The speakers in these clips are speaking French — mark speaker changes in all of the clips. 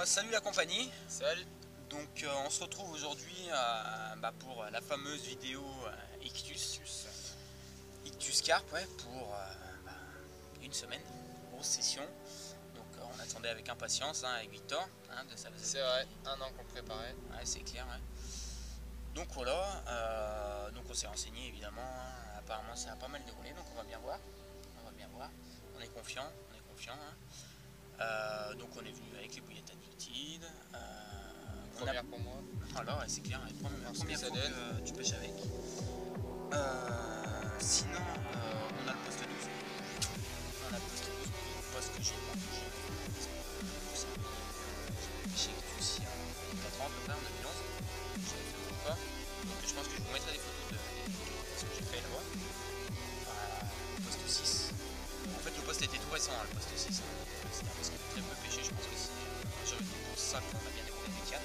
Speaker 1: Salut la compagnie.
Speaker 2: Salut.
Speaker 1: Donc on se retrouve aujourd'hui pour la fameuse vidéo Ictus Carp, ouais, pour une semaine, grosse session. Donc on attendait avec impatience avec Victor.
Speaker 2: C'est vrai, un an qu'on préparait.
Speaker 1: Ouais, c'est clair. Ouais. Donc voilà, donc on s'est renseigné évidemment. Apparemment ça a pas mal déroulé, donc on va bien voir. On est confiant. Donc on est venu avec les bouillettes addictives.
Speaker 2: Première pour moi.
Speaker 1: Alors ouais, c'est clair, première fois que tu pêches avec. Sinon on a le poste 12. On a le poste 12, poste que j'ai pas pêché. J'ai pêché aussi en 4 ans à peu près, en 2011. J'avais fait le pas. Donc je pense que je vous mettrai des photos de ce que j'ai fait là-bas. Poste 6. En fait le poste était tout récent, le poste 6. C'était un poste qui était très peu pêché, je pense que c'est majorité pour ça qu'on a bien déroulé les 4.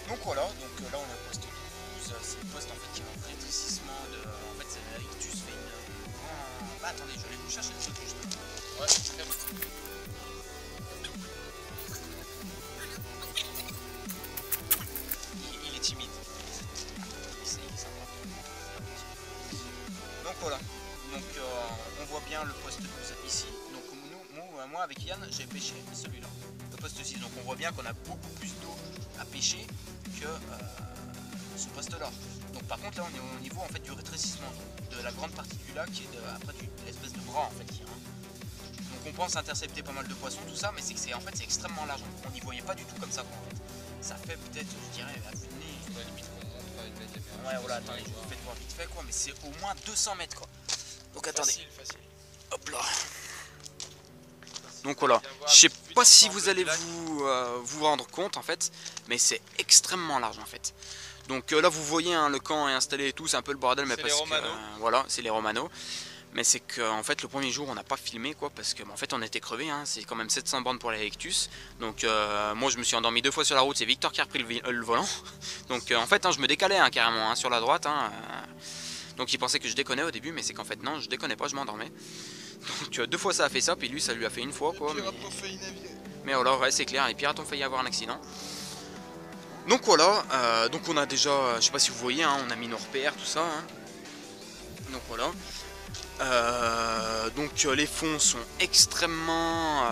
Speaker 1: Donc voilà, là on a le poste 12, c'est le poste en fait qui est en rétrécissement de. En fait c'est l'Ictus fait une. Attendez, je vais vous chercher le truc juste.
Speaker 2: Ouais, très bien.
Speaker 1: Il est timide. Il est sympa. Donc voilà. Donc on voit bien le poste 12 ici. Donc moi avec Yann j'ai pêché celui-là, le poste 6. Donc on voit bien qu'on a beaucoup plus d'eau à pêcher que ce poste là. Donc par contre là on est au niveau en fait du rétrécissement de la grande partie du lac et après de l'espèce de bras en fait qui est. Donc on pense intercepter pas mal de poissons tout ça, mais c'est en fait c'est extrêmement large. On n'y voyait pas du tout comme ça quoi, en fait. Ça fait peut-être je dirais à vue de nez.
Speaker 2: À la limite qu'on montre avec la caméra.
Speaker 1: Ouais voilà, attendez, je vous fais voir vite fait quoi, mais c'est au moins 200 mètres quoi. Donc attendez.
Speaker 2: Facile.
Speaker 1: Hop là. Donc voilà, je sais pas si vous allez vous rendre compte en fait, mais c'est extrêmement large en fait. Donc là vous voyez le camp est installé et tout, c'est un peu le bordel, mais parce que voilà, c'est les Romano. Mais c'est qu'en fait le premier jour on n'a pas filmé quoi, parce que en fait on était crevé, c'est quand même 700 bornes pour les Ictus. Donc moi je me suis endormi 2 fois sur la route, c'est Victor qui a repris le volant. Donc en fait je me décalais carrément sur la droite. Donc il pensait que je déconnais au début, mais c'est qu'en fait non, je déconnais pas, je m'endormais. Donc 2 fois ça a fait ça, puis lui ça lui a fait une fois quoi. Mais voilà, ouais c'est clair, les pirates ont failli avoir un accident. Donc voilà, donc on a déjà, je sais pas si vous voyez, on a mis nos repères, tout ça. Donc voilà. Donc les fonds sont extrêmement...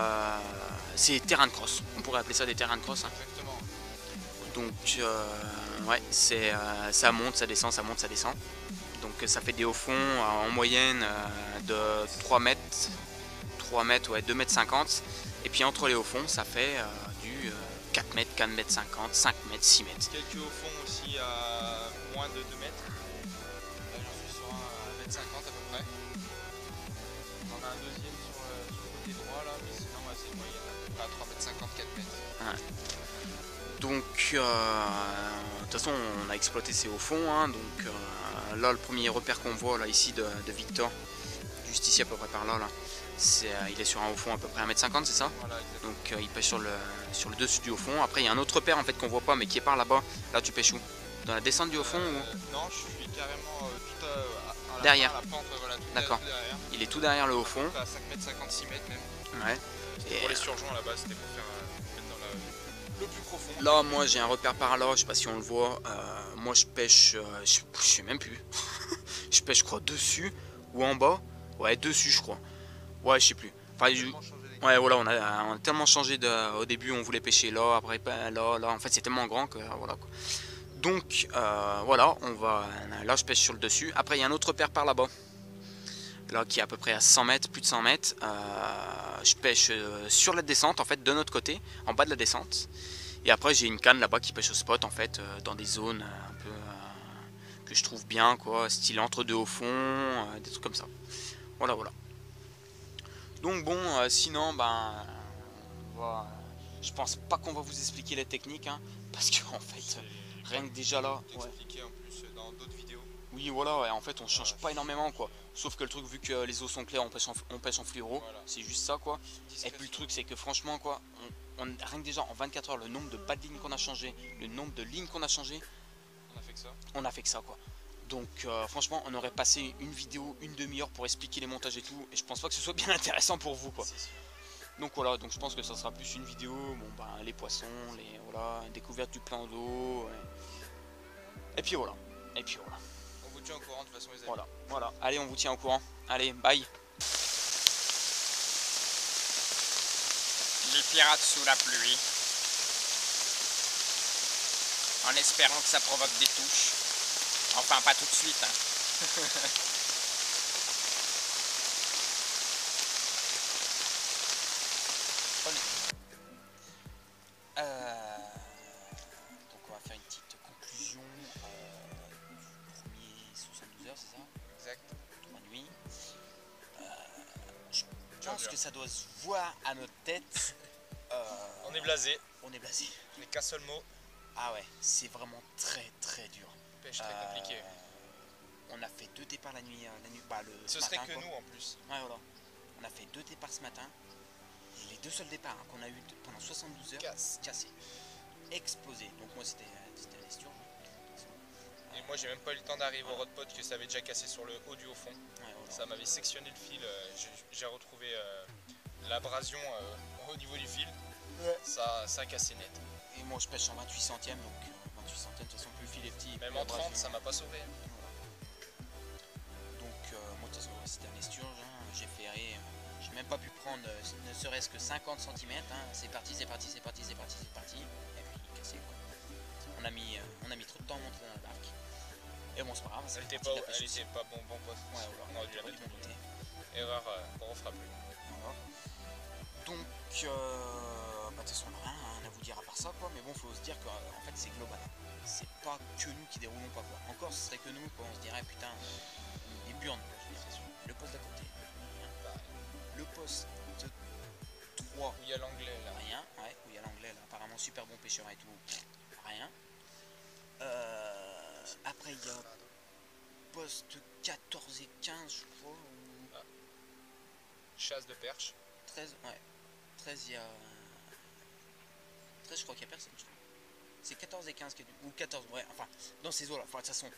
Speaker 1: c'est terrain de cross, on pourrait appeler ça des terrains de cross.
Speaker 2: Exactement.
Speaker 1: Donc ouais, ça monte, ça descend, ça monte, ça descend. Donc ça fait des hauts fonds en moyenne de 3 mètres, ouais, 2 mètres 50. Et puis entre les hauts fonds, ça fait du 4 mètres, 4 mètres 50, 5 mètres, 6 mètres.
Speaker 2: Quelques hauts fonds aussi à moins de 2 mètres. Là j'en suis sur un 1,50 m à peu près. On a un deuxième sur le côté droit là, mais sinon c'est moyenne à 3,50 m, 4 mètres.
Speaker 1: Ouais. Donc de toute façon on a exploité ces hauts fonds, donc là le premier repère qu'on voit là ici de Victor, juste ici à peu près par là, il est sur un haut fond à peu près 1,50 m, c'est ça?
Speaker 2: Voilà,
Speaker 1: donc il pêche sur le dessus du haut fond. Après il y a un autre repère en fait qu'on voit pas mais qui est par là-bas. Là tu pêches où? Dans la descente du haut fond ou...
Speaker 2: Non, je suis carrément tout à
Speaker 1: derrière.
Speaker 2: La pente, voilà,
Speaker 1: d'accord.
Speaker 2: Derrière.
Speaker 1: Il est tout derrière le haut fond.
Speaker 2: À 5 mètres 50, 6 mètres même.
Speaker 1: Ouais.
Speaker 2: Et pour les surgeons à la base, c'était pour faire mettre dans le plus profond.
Speaker 1: Là moi j'ai un repère par là, je sais pas si on le voit. Moi je pêche, je sais même plus. Je pêche je crois dessus ou en bas. Ouais, dessus je crois. Ouais, je sais plus. Enfin, ouais, voilà, on a tellement changé au début, on voulait pêcher là, après là. En fait, c'est tellement grand que voilà quoi. Donc voilà, là je pêche sur le dessus. Après, il y a un autre repère par là-bas. Là, qui est à peu près à 100 mètres, plus de 100 mètres. Je pêche sur la descente, en fait, de notre côté, en bas de la descente. Et après, j'ai une canne là-bas qui pêche au spot, en fait, dans des zones un peu que je trouve bien, quoi, style entre deux au fond, des trucs comme ça. Voilà. Donc bon, sinon, je pense pas qu'on va vous expliquer les techniques, parce qu'en fait, rien que déjà là...
Speaker 2: expliqué en plus dans d'autres vidéos.
Speaker 1: Oui, voilà, ouais, en fait, on change pas énormément, quoi. Sauf que le truc, vu que les eaux sont claires, on pêche en fluoro, voilà. C'est juste ça, quoi. Et puis le truc, c'est que franchement, quoi, rien que déjà en 24 heures, le nombre de bas de lignes qu'on a changé, le nombre de lignes qu'on a changé, on a fait que ça, quoi. Donc franchement on aurait passé une vidéo, une demi-heure pour expliquer les montages et tout, et je pense pas que ce soit bien intéressant pour vous quoi. Donc voilà, donc je pense que ça sera plus une vidéo, bon bah les poissons, voilà, découverte du plan d'eau, et puis voilà,
Speaker 2: On vous tient au courant de toute façon les amis.
Speaker 1: voilà, allez on vous tient au courant, allez bye. Les pirates sous la pluie, en espérant que ça provoque des touches, enfin pas tout de suite hein. Donc on va faire une petite conclusion du premier 72 heures, c'est ça?
Speaker 2: Exact.
Speaker 1: 3 nuits. Je pense que ça doit se voir à notre tête.
Speaker 2: On est blasé.
Speaker 1: On est blasé.
Speaker 2: Je n'ai qu'un seul mot.
Speaker 1: Ah ouais, c'est vraiment très dur.
Speaker 2: Pêche très compliquée.
Speaker 1: On a fait 2 départs la nuit bah,
Speaker 2: ce
Speaker 1: matin,
Speaker 2: serait que
Speaker 1: quoi.
Speaker 2: nous en plus.
Speaker 1: Ouais voilà. On a fait 2 départs ce matin. Et les 2 seuls départs hein, qu'on a eu pendant 72 heures, cassés. Explosé. Donc moi c'était un esturge.
Speaker 2: Et moi j'ai même pas eu le temps d'arriver au rodpot que ça avait déjà cassé sur le haut du haut fond.
Speaker 1: Ouais, voilà.
Speaker 2: Ça m'avait sectionné le fil. J'ai retrouvé l'abrasion au niveau du fil. Ouais. Ça a cassé net.
Speaker 1: Et moi je pêche en 28 centièmes, donc 28 centièmes, de toute façon plus le fil est petit.
Speaker 2: Même en 30 ça m'a pas sauvé.
Speaker 1: Donc moi de toute façon c'était un esturge, hein. J'ai ferré, j'ai même pas pu prendre ne serait-ce que 50 cm, hein. C'est parti. Et puis cassé quoi. On a mis trop de temps à monter dans la barque. Et bon c'est pas grave,
Speaker 2: elle était pas bon poste.
Speaker 1: Ouais, voilà.
Speaker 2: On aurait dû la mettre. Erreur qu'on refera plus.
Speaker 1: Voilà. Donc bah, de toute façon on n'a rien à vous dire à part ça quoi, mais bon faut se dire qu'en fait c'est global. C'est pas que nous qui déroulons pas quoi. Encore ce serait que nous quoi, on se dirait putain les burnes quoi, je veux dire. Le poste d'à côté, rien. Le poste 3
Speaker 2: où il y a l'anglais là.
Speaker 1: Rien, ouais, où il y a l'anglais là, apparemment super bon pêcheur et tout, rien. Après il y a poste 14 et 15 je crois. Ou...
Speaker 2: Chasse de perche.
Speaker 1: 13, ouais. 13 il y a... 13 je crois qu'il y a personne je crois. C'est 14 et 15 qui est du... ou 14, ouais, enfin, dans ces eaux là, enfin de toute façon...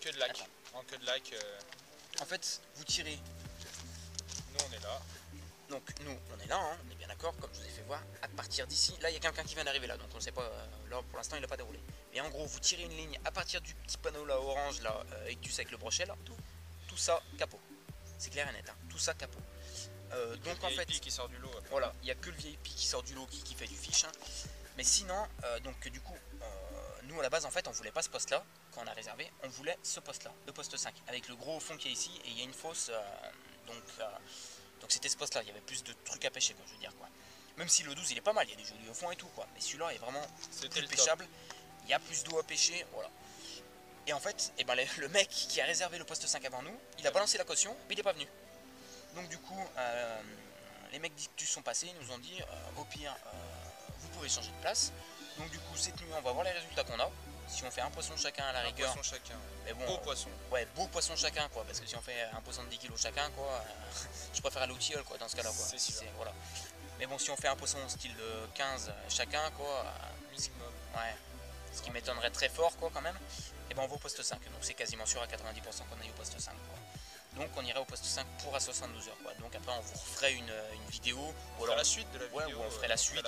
Speaker 2: que de lac, en queue de lac.
Speaker 1: En fait, vous tirez.
Speaker 2: Nous on est là.
Speaker 1: Donc nous on est là, hein, on est bien d'accord, comme je vous ai fait voir, à partir d'ici, là il y a quelqu'un qui vient d'arriver là, donc on ne sait pas, là pour l'instant il n'a pas déroulé. Mais en gros vous tirez une ligne à partir du petit panneau là orange là, ictus avec le brochet là, tout ça capot. C'est clair et net, hein, tout ça capot. Donc en fait,
Speaker 2: qui sort du lot,
Speaker 1: voilà, il n'y a que le VIP qui sort du lot qui fait du fiche. Hein. Mais sinon, donc du coup, nous à la base en fait on voulait pas ce poste là, quand on a réservé, on voulait ce poste là, le poste 5, avec le gros fond qui est ici, et il y a une fosse, donc c'était ce poste là, il y avait plus de trucs à pêcher quoi, je veux dire quoi. Même si le 12 il est pas mal, il y a des jolis au fond et tout quoi, mais celui-là est vraiment plus pêchable, il y a plus d'eau à pêcher, voilà. Et en fait, eh ben, le mec qui a réservé le poste 5 avant nous, il a balancé la caution, mais il n'est pas venu. Donc du coup, les mecs d'Ictus sont passés, ils nous ont dit, au pire, vous pouvez changer de place. Donc du coup, cette nuit, on va voir les résultats qu'on a. Si on fait un poisson chacun à la rigueur.
Speaker 2: Un poisson chacun.
Speaker 1: Mais bon,
Speaker 2: beau poisson.
Speaker 1: Ouais, beau poisson chacun quoi, parce que si on fait un poisson de 10 kg chacun quoi, je préfère aller au tilleul quoi dans ce cas-là quoi.
Speaker 2: C'est sûr.
Speaker 1: Voilà. Mais bon, si on fait un poisson style de 15 chacun quoi,
Speaker 2: minimum.
Speaker 1: Ouais. Ce qui m'étonnerait très fort quoi quand même. Et ben on va au poste 5, donc c'est quasiment sûr à 90% qu'on aille au poste 5 quoi. Donc on irait au poste 5 pour à 72 heures quoi. Donc après on vous referait une vidéo.
Speaker 2: Ou alors la suite de la vidéo.
Speaker 1: Ouais, où on ferait la suite.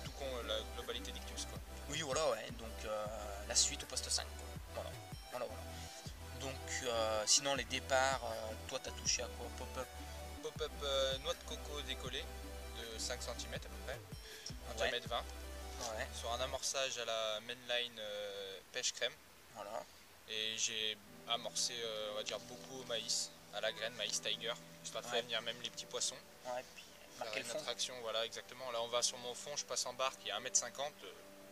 Speaker 2: Tout con la globalité d'Ictus quoi.
Speaker 1: Oui voilà ouais, donc la suite au poste 5 quoi. Voilà. Donc sinon les départs, toi t'as touché à quoi? Pop-up.
Speaker 2: Pop-up noix de coco décollée de 5 cm à peu près. Un diamètre 20.
Speaker 1: Ouais.
Speaker 2: Sur un amorçage à la mainline pêche crème.
Speaker 1: Voilà.
Speaker 2: Et j'ai amorcé on va dire beaucoup au maïs, à la graine, maïs tiger, histoire de faire venir même les petits poissons.
Speaker 1: Ouais, puis marquer le fond.
Speaker 2: Attraction, voilà exactement. Là on va sur mon fond, je passe en barque, il y a 1,50 m,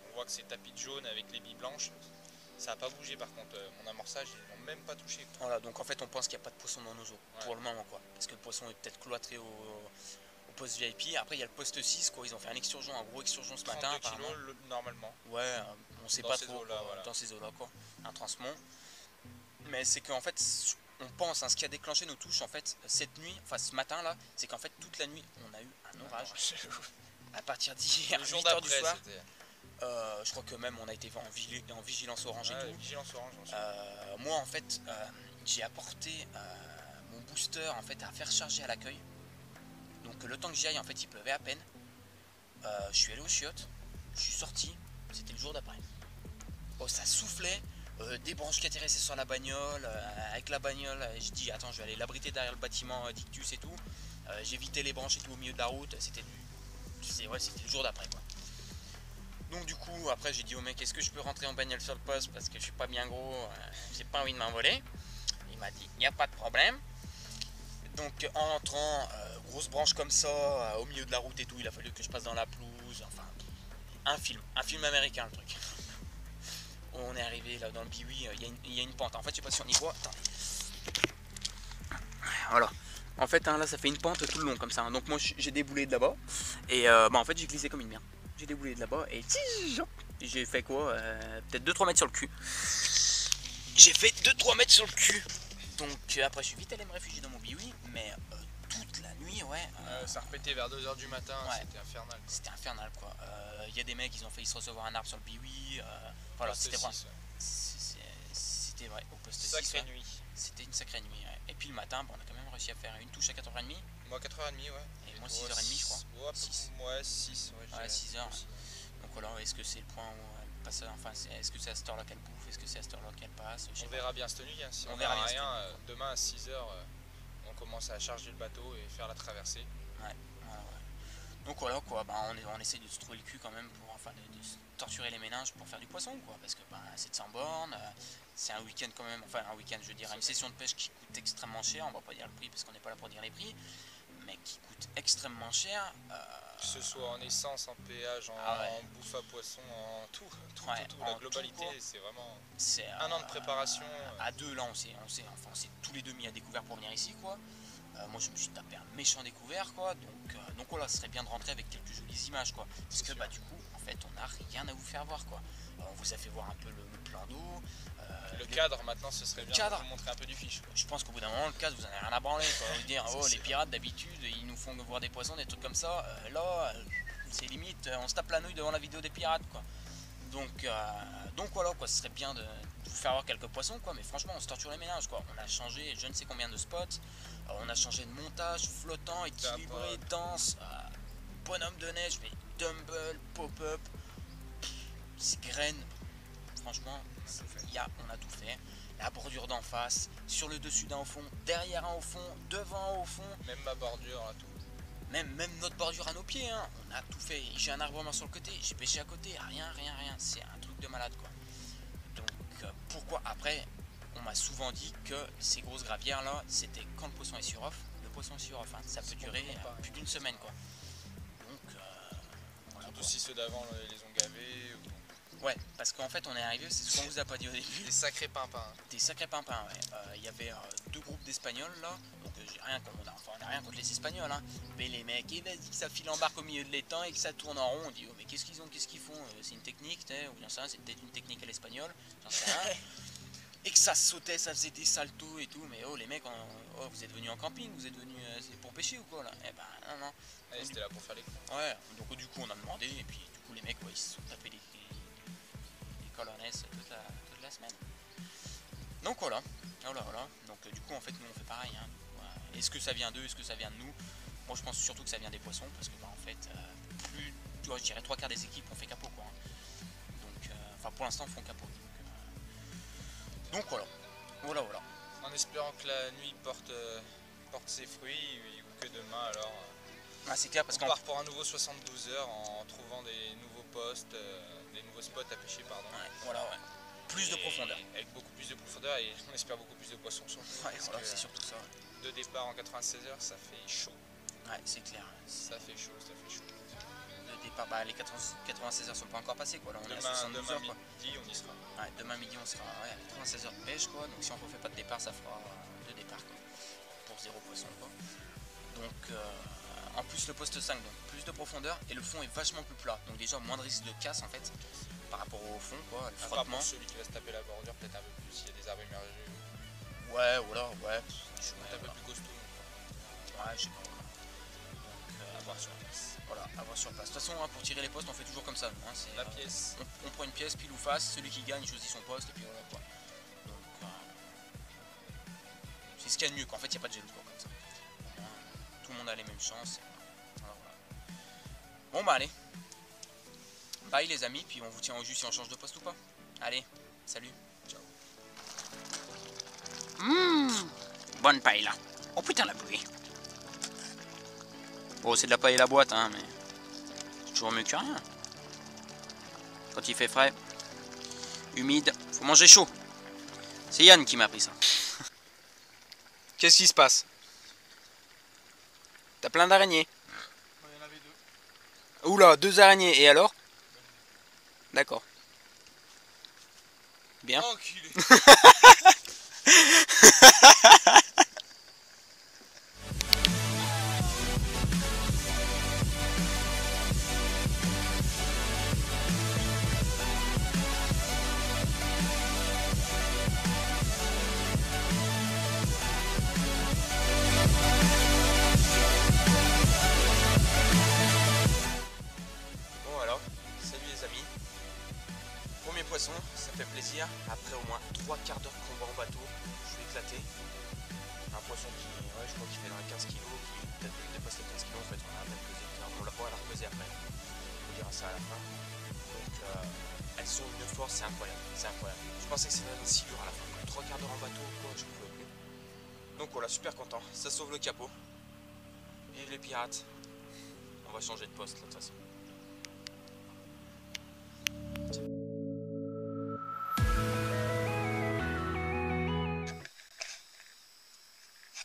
Speaker 2: on voit que c'est tapis de jaune avec les billes blanches. Ça n'a pas bougé par contre, mon amorçage ils n'ont même pas touché quoi.
Speaker 1: Voilà, donc en fait on pense qu'il n'y a pas de poisson dans nos eaux, pour le moment quoi. Parce que le poisson est peut-être cloîtré au poste VIP. Après il y a le poste 6 quoi, ils ont fait un excursion, un gros excursion ce matin.
Speaker 2: 32 kg normalement.
Speaker 1: Ouais, on sait pas trop
Speaker 2: voilà.
Speaker 1: dans ces eaux là quoi, un transmont. Mais c'est qu'en fait on pense, hein, ce qui a déclenché nos touches en fait cette nuit, enfin ce matin là, c'est qu'en fait toute la nuit on a eu un orage. À partir d'hier, 8h du soir. Je crois que même on a été en vigilance orange et tout.
Speaker 2: Vigilance orange,
Speaker 1: moi en fait j'ai apporté mon booster en fait à faire charger à l'accueil. Donc Donc le temps que j'y aille, en fait, il pleuvait à peine. Je suis allé aux chiottes, je suis sorti, c'était le jour d'après. Oh, ça soufflait, des branches qui atterrissaient sur la bagnole. Avec la bagnole, je dis attends, je vais aller l'abriter derrière le bâtiment Dictus et tout. J'évitais les branches et tout au milieu de la route. C'était le jour d'après quoi. Donc du coup, après j'ai dit au mec, est-ce que je peux rentrer en bagnole sur le poste parce que je suis pas bien gros, j'ai pas envie de m'envoler. Il m'a dit, il n'y a pas de problème. Donc en rentrant, grosse branche comme ça, au milieu de la route et tout, il a fallu que je passe dans la pelouse, enfin, un film américain le truc. On est arrivé là dans le biwi, il y a une pente, en fait je sais pas si on y voit, attendez. Voilà, en fait hein, là ça fait une pente tout le long comme ça, hein. Donc moi j'ai déboulé de là-bas, et en fait j'ai glissé comme une merde. J'ai déboulé de là-bas et j'ai fait quoi, peut-être 2-3 mètres sur le cul. J'ai fait 2-3 mètres sur le cul. Donc après je suis vite allé me réfugier dans mon biwi, mais toute la nuit
Speaker 2: ça repétait vers 2 h du matin,
Speaker 1: ouais,
Speaker 2: c'était infernal.
Speaker 1: C'était infernal quoi. Il y a des mecs, ils ont failli se recevoir un arbre sur le biwi. Voilà, c'était vrai. C'était vrai, au poste 6.
Speaker 2: Sacrée nuit.
Speaker 1: C'était une sacrée nuit. Ouais. Et puis le matin, bon, on a quand même réussi à faire une touche à 4h30.
Speaker 2: Moi 4h30, ouais.
Speaker 1: Et moi 6h30 je crois.
Speaker 2: Ouais, 6. Ouais, 6.
Speaker 1: Ouais, 6h. Donc voilà, est-ce que c'est le point où elle passe, enfin, est-ce que c'est à cette heure-là qu'elle bouffe, est-ce que c'est à cette heure-là qu'elle passe,
Speaker 2: on verra bien cette nuit, hein. Si on verra rien, demain à 6h, on commence à charger le bateau et faire la traversée.
Speaker 1: Ouais. Donc voilà quoi, on essaie de se trouver le cul quand même pour, enfin, de se torturer les méninges pour faire du poisson quoi, parce que c'est de 100 bornes, c'est un week-end quand même, enfin un week-end je veux dire, une session de pêche qui coûte extrêmement cher, on va pas dire le prix parce qu'on n'est pas là pour dire les prix, mais qui coûte extrêmement cher.
Speaker 2: Que ce soit en essence, en péage, en bouffe à poisson, en tout, la globalité, c'est vraiment un an de préparation.
Speaker 1: À deux là on s'est tous les deux mis à découvert pour venir ici quoi. Moi je me suis tapé un méchant découvert quoi, donc voilà, ce serait bien de rentrer avec quelques jolies images quoi, parce que du coup en fait on n'a rien à vous faire voir quoi. On vous a fait voir un peu le plan d'eau,
Speaker 2: le cadre maintenant, ce serait bien de vous montrer un peu du fiche quoi.
Speaker 1: Je pense qu'au bout d'un moment le cadre vous en avez rien à branler quoi, vous dire oh les pirates d'habitude ils nous font voir des poissons, des trucs comme ça, là c'est limite on se tape la nouille devant la vidéo des pirates quoi. Donc voilà quoi, ce serait bien de vous faire voir quelques poissons quoi, mais franchement on se torture les ménages quoi. On a changé je ne sais combien de spots, on a changé de montage, flottant, équilibré, dense, bonhomme de neige, mais dumbbell, pop-up, graines, franchement on a tout fait. La bordure d'en face, sur le dessus d'un au fond, derrière un au fond, devant un au fond.
Speaker 2: Même ma bordure là, tout.
Speaker 1: Même notre bordure à nos pieds, hein. On a tout fait. J'ai un arbre mort sur le côté, j'ai pêché à côté, rien. C'est un truc de malade quoi. Donc pourquoi après, on m'a souvent dit que ces grosses gravières là, c'était quand le poisson est sur off. Le poisson est sur off, hein. Ça peut durer plus d'une semaine quoi. Donc
Speaker 2: voilà, surtout si ceux d'avant les ont gavés.
Speaker 1: Ouais, parce qu'en fait on est arrivé, c'est ce qu'on vous a pas dit au début.
Speaker 2: Des sacrés pimpins.
Speaker 1: Des sacrés pimpins, ouais. Il y avait 2 groupes d'Espagnols là, donc j'ai rien contre, on a rien contre les Espagnols, hein. Mais les mecs, et vas-y que ça file en barque au milieu de l'étang et que ça tourne en rond, on dit oh mais qu'est-ce qu'ils font, c'est une technique, ou j'en sais rien, c'est peut-être une technique à l'espagnol, j'en sais rien. Et que ça sautait, ça faisait des saltos et tout, mais oh les mecs, vous êtes venus en camping, vous êtes venus pour pêcher ou quoi là? Eh ben non.
Speaker 2: Allez, c'était là pour faire les coups.
Speaker 1: Ouais, donc du coup on a demandé, et puis du coup les mecs ils se sont tapés des colonnes toute la semaine. Donc voilà. Donc du coup en fait nous on fait pareil, hein. Voilà. Est-ce que ça vient d'eux, est-ce que ça vient de nous? Moi je pense surtout que ça vient des poissons, parce que en fait tu vois, je dirais 3/4 des équipes ont fait capot quoi, hein. Donc enfin pour l'instant font capot. Donc voilà.
Speaker 2: En espérant que la nuit porte ses fruits, ou que demain alors
Speaker 1: c'est clair, parce
Speaker 2: qu'on part pour un nouveau 72 heures en trouvant des nouveaux postes, des nouveaux spots à pêcher pardon.
Speaker 1: Ouais. Plus de profondeur.
Speaker 2: Avec beaucoup plus de profondeur, et on espère beaucoup plus de poissons sur le coup.
Speaker 1: Ouais, voilà, c'est surtout ça.
Speaker 2: De départ en 96 heures, ça fait chaud.
Speaker 1: Ouais, c'est clair.
Speaker 2: Ça fait chaud.
Speaker 1: De départ, les 96 heures sont pas encore passées quoi. Là, on est à 72 heures quoi.
Speaker 2: Midi, on y sera.
Speaker 1: Ouais, demain midi, on sera à 96 heures de pêche quoi. Donc si on ne fait pas de départ, ça fera 2 départs quoi. Pour 0 poisson quoi. Donc en plus le poste 5, donc plus de profondeur, et le fond est vachement plus plat. Donc déjà moins de risque de casse en fait. Par rapport au fond quoi, le frottement.
Speaker 2: Pour celui qui va se taper la bordure peut-être un peu plus s'il y a des arbres émergés.
Speaker 1: Ouais, je suis
Speaker 2: un peu plus costaud.
Speaker 1: Ouais, je sais pas. Donc à voir sur place. Voilà, à voir sur place. De toute façon, hein, pour tirer les postes, on fait toujours comme ça. Hein,
Speaker 2: la pièce.
Speaker 1: On prend une pièce, pile ou face, celui qui gagne choisit son poste, et puis voilà quoi. Donc c'est ce qu'il y a de mieux, qu'en fait il n'y a pas de jaloux quoi, comme ça. Tout le monde a les mêmes chances. Bon bah allez. Bye les amis, puis on vous tient au jus si on change de poste ou pas. Allez, salut, ciao. Bonne paille là. Oh putain la pluie. Bon c'est de la paille et la boîte hein, mais c'est toujours mieux que rien. Quand il fait frais, humide, faut manger chaud. C'est Yann qui m'a appris ça. Qu'est-ce qui se passe? T'as plein d'araignées?
Speaker 2: Il y en avait 2.
Speaker 1: Oula, 2 araignées, et alors? D'accord. Bien.
Speaker 2: Enculé.
Speaker 1: Bon alors, salut les amis. Premier poisson, ça fait plaisir. Après au moins 3 quarts d'heure de combat en bateau, je suis éclaté. Un poisson qui, ouais, je crois qu'il fait dans les 15 kg, qui peut-être même dépasse les 15 kg en fait, on a à peine pesé. On l'a pas à la repeser après. On dira ça à la fin. Donc elles sont une force, c'est incroyable. C'est incroyable. Je pensais que c'était une silure à la fin. 3 quarts d'heure en bateau, quoi, je pouvais plus. Donc voilà, super content. Ça sauve le capot. Vive les pirates. On va changer de poste là de toute façon.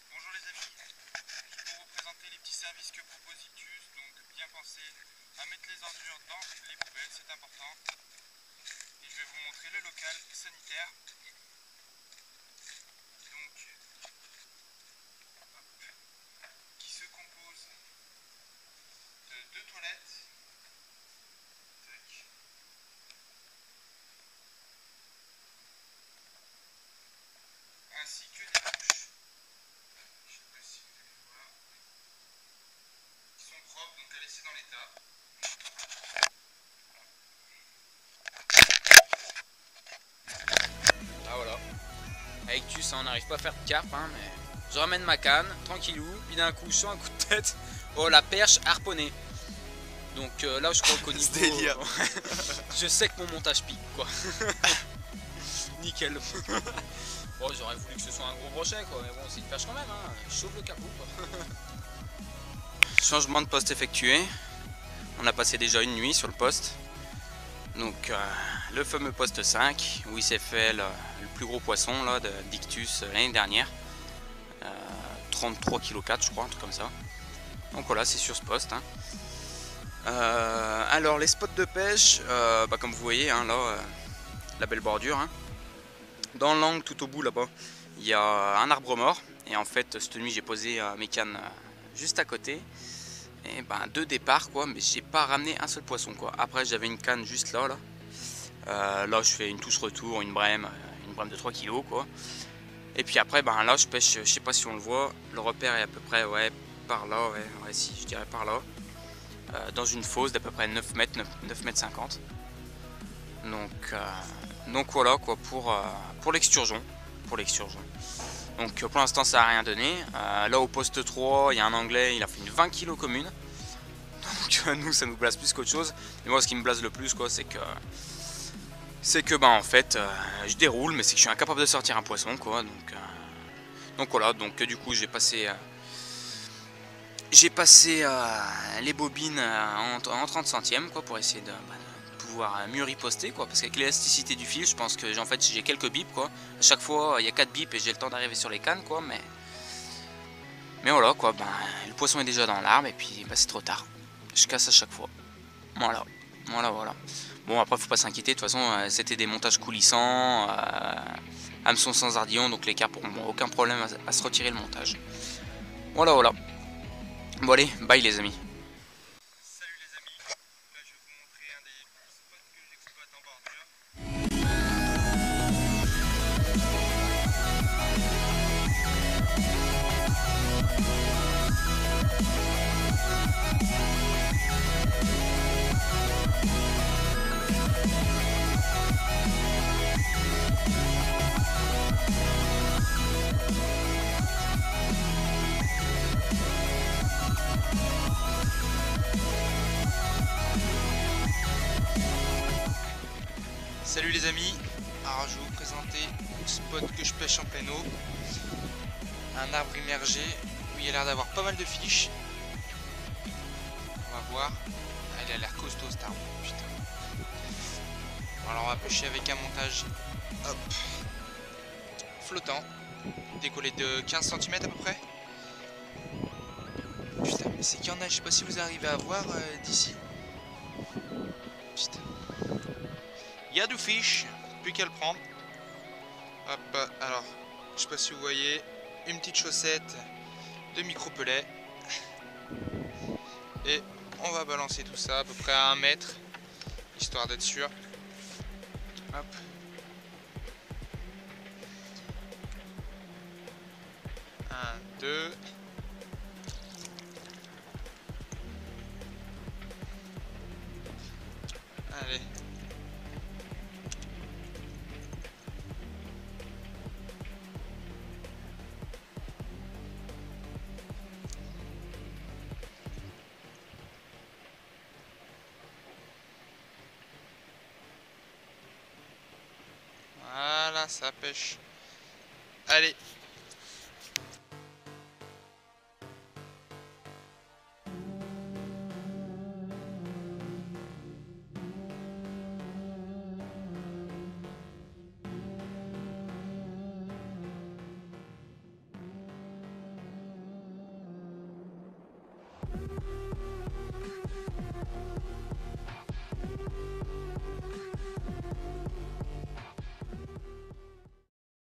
Speaker 2: Bonjour les amis, pour vous présenter les petits services que propose Ictus, donc bien penser à mettre les ordures dans les poubelles, c'est important. Et je vais vous montrer le local sanitaire. Donc, hop, qui se compose de 2 toilettes. Tac. Ainsi que des douches. Je sais pas si vous allez voir. Qui sont propres, donc à laisser dans l'état.
Speaker 1: Ah voilà. Avec Tus, on n'arrive pas à faire de carpe, hein, mais je ramène ma canne, tranquillou, puis d'un coup, sur un coup de tête, oh la perche harponnée. Donc là, je crois qu'au niveau.
Speaker 2: Ce délire.
Speaker 1: Je sais que mon montage pique, quoi. Nickel. Bon, j'aurais voulu que ce soit un gros brochet, quoi, mais bon, c'est une perche quand même, hein. Je chauffe le capot, quoi. Changement de poste effectué. On a passé déjà une nuit sur le poste. Donc le fameux poste 5 où il s'est fait le plus gros poisson là, d'Ictus l'année dernière. 33,4 kg je crois, un truc comme ça. Donc voilà, c'est sur ce poste. Hein. Alors les spots de pêche, comme vous voyez hein, là, la belle bordure. Hein. Dans l'angle tout au bout là-bas, il y a un arbre mort. Et en fait cette nuit j'ai posé mes cannes juste à côté. Et ben 2 départs quoi, mais j'ai pas ramené un seul poisson quoi. Après j'avais une canne juste là. Là je fais une touche retour, une brème de 3 kg quoi. Et puis après ben là je pêche, je sais pas si on le voit, le repère est à peu près ouais par là, ouais si je dirais par là. Dans une fosse d'à peu près 9 mètres, 9 mètres 50. Donc voilà quoi pour l'excursion. Donc pour l'instant ça n'a rien donné. Là au poste 3 il y a un anglais, il a fait une 20 kg commune. Donc nous ça nous blase plus qu'autre chose. Et moi ce qui me blase le plus quoi c'est que en fait je déroule mais c'est que je suis incapable de sortir un poisson quoi. Donc voilà, donc du coup j'ai passé les bobines en 30 centièmes quoi pour essayer de pouvoir mieux riposter quoi, parce qu'avec l'élasticité du fil je pense que en fait j'ai quelques bips quoi. À chaque fois il y a 4 bips et j'ai le temps d'arriver sur les cannes quoi, mais voilà quoi, le poisson est déjà dans l'arbre et puis c'est trop tard, je casse à chaque fois. Voilà. Bon après faut pas s'inquiéter, de toute façon c'était des montages coulissants, hameçon sans ardillon, donc les carpes n'auront aucun problème à se retirer le montage. Voilà. Bon allez, bye les amis.
Speaker 2: Salut les amis, là je vais vous montrer un des spots que j'exploite en bordure. Salut les amis, alors je vais vous présenter le spot que je pêche en pleine eau. Un arbre immergé où il a l'air d'avoir pas mal de fiches. On va voir. Ah, il a l'air costaud cet arbre, putain. Bon, alors on va pêcher avec un montage hop, flottant, décollé de 15 cm à peu près. Putain, mais c'est qu'il y en a, je sais pas si vous arrivez à voir d'ici. Putain. Il y a du fish, plus qu'à le prendre. Hop, alors, je sais pas si vous voyez, une petite chaussette de micro-pelet. Et on va balancer tout ça à peu près à 1 mètre, histoire d'être sûr. Hop. Un, deux. Allez. Voilà, ça pêche. Allez,